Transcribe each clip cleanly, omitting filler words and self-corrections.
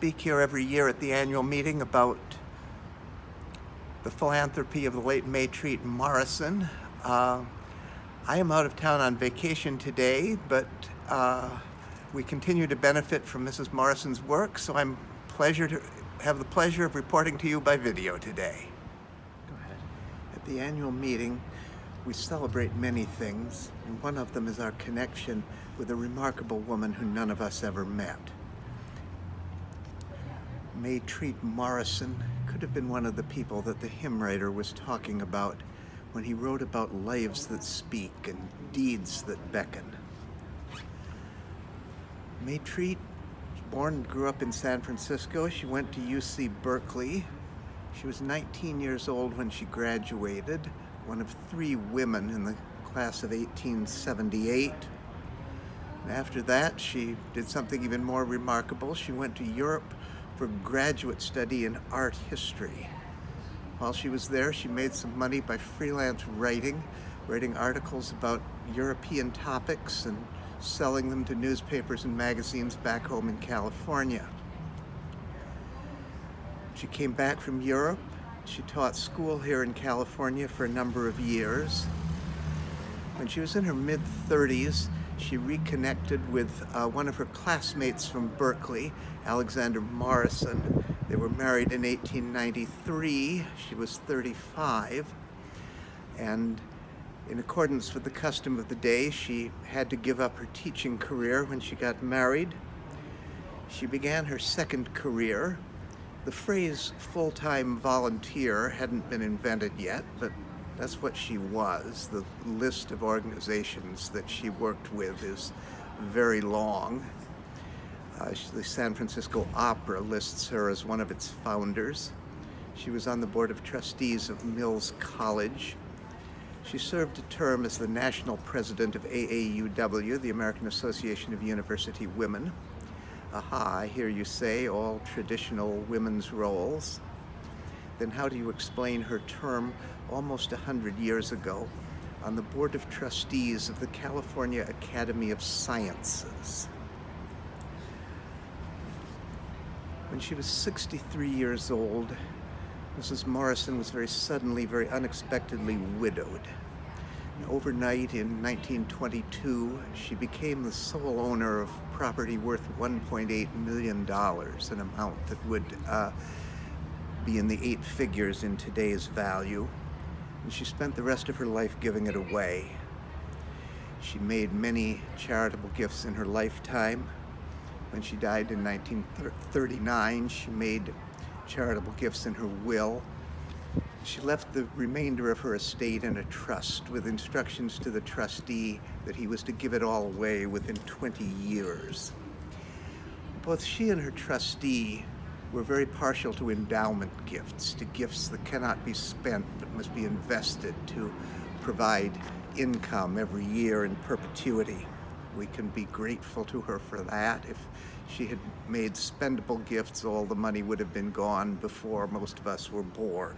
speak here every year at the annual meeting about the philanthropy of the late May Treat Morrison. I am out of town on vacation today, but we continue to benefit from Mrs. Morrison's work, so I'm have the pleasure of reporting to you by video today. Go ahead. At the annual meeting, we celebrate many things, and one of them is our connection with a remarkable woman who none of us ever met. May Treat Morrison could have been one of the people that the hymn writer was talking about when he wrote about lives that speak and deeds that beckon. May Treat was born and grew up in San Francisco. She went to UC Berkeley. She was 19 years old when she graduated, one of 3 women in the class of 1878. And after that, she did something even more remarkable. She went to Europe for graduate study in art history. While she was there, she made some money by freelance writing articles about European topics and selling them to newspapers and magazines back home in California. She came back from Europe. She taught school here in California for a number of years. When she was in her mid-30s, she reconnected with one of her classmates from Berkeley, Alexander Morrison. They were married in 1893. She was 35. And in accordance with the custom of the day, she had to give up her teaching career when she got married. She began her second career. The phrase full-time volunteer hadn't been invented yet, but that's what she was. The list of organizations that she worked with is very long. The San Francisco Opera lists her as one of its founders. She was on the board of trustees of Mills College. She served a term as the national president of AAUW, the American Association of University Women. Aha, I hear you say, all traditional women's roles. Then how do you explain her term almost 100 years ago on the Board of Trustees of the California Academy of Sciences? When she was 63 years old, Mrs. Morrison was very suddenly, very unexpectedly widowed. And overnight in 1922, she became the sole owner of property worth $1.8 million, an amount that would be in the 8 figures in today's value, and she spent the rest of her life giving it away. She made many charitable gifts in her lifetime. When she died in 1939, she made charitable gifts in her will. She left the remainder of her estate in a trust with instructions to the trustee that he was to give it all away within 20 years. Both she and her trustee were very partial to endowment gifts, to gifts that cannot be spent but must be invested to provide income every year in perpetuity. We can be grateful to her for that. If she had made spendable gifts, all the money would have been gone before most of us were born.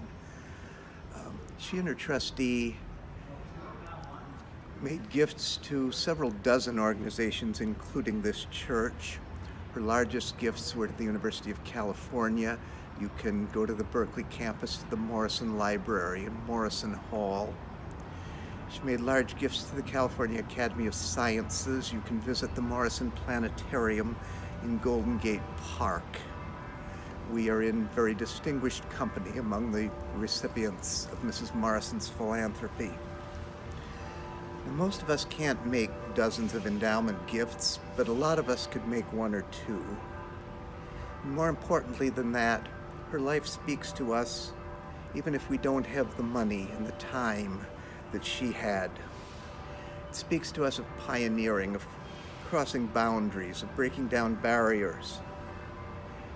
She and her trustee made gifts to several dozen organizations, including this church. Her largest gifts were to the University of California. You can go to the Berkeley campus to the Morrison Library and Morrison Hall. She made large gifts to the California Academy of Sciences. You can visit the Morrison Planetarium in Golden Gate Park. We are in very distinguished company among the recipients of Mrs. Morrison's philanthropy. And most of us can't make dozens of endowment gifts, but a lot of us could make 1 or 2. And more importantly than that, her life speaks to us even if we don't have the money and the time that she had. It speaks to us of pioneering, of crossing boundaries, of breaking down barriers.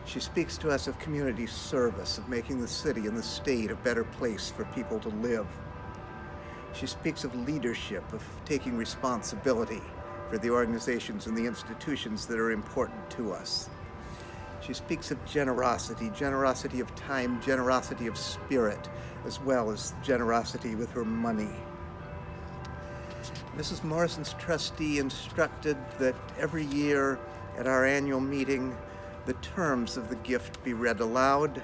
She speaks to us of community service, of making the city and the state a better place for people to live. She speaks of leadership, of taking responsibility for the organizations and the institutions that are important to us. She speaks of generosity, generosity of time, generosity of spirit, as well as generosity with her money. Mrs. Morrison's trustee instructed that every year at our annual meeting, the terms of the gift be read aloud.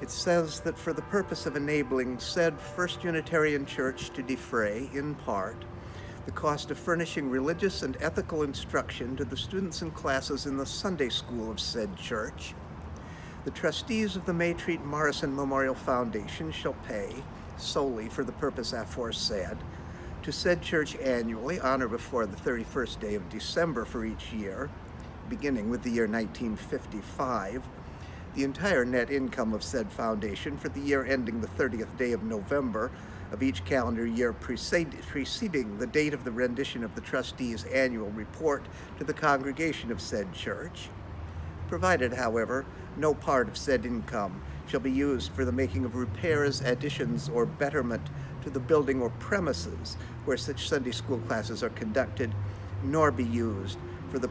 It says that for the purpose of enabling said First Unitarian Church to defray, in part, the cost of furnishing religious and ethical instruction to the students and classes in the Sunday school of said church, the trustees of the Maytreat Morrison Memorial Foundation shall pay, solely for the purpose aforesaid, to said church annually, on or before the 31st day of December for each year, beginning with the year 1955, the entire net income of said foundation for the year ending the 30th day of November of each calendar year preceding the date of the rendition of the trustees' annual report to the congregation of said church, provided, however, no part of said income shall be used for the making of repairs, additions, or betterment to the building or premises where such Sunday school classes are conducted, nor be used for the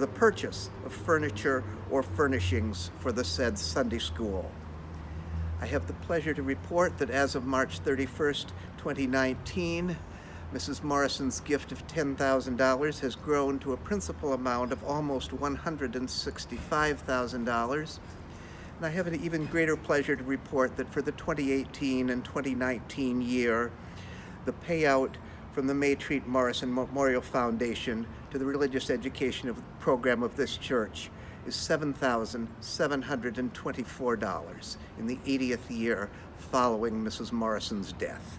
purchase of furniture or furnishings for the said Sunday school. I have the pleasure to report that as of March 31st, 2019, Mrs. Morrison's gift of $10,000 has grown to a principal amount of almost $165,000. And I have an even greater pleasure to report that for the 2018 and 2019 year, the payout from the Maytreat Morrison Memorial Foundation to the religious education program of this church is $7,724 in the 80th year following Mrs. Morrison's death.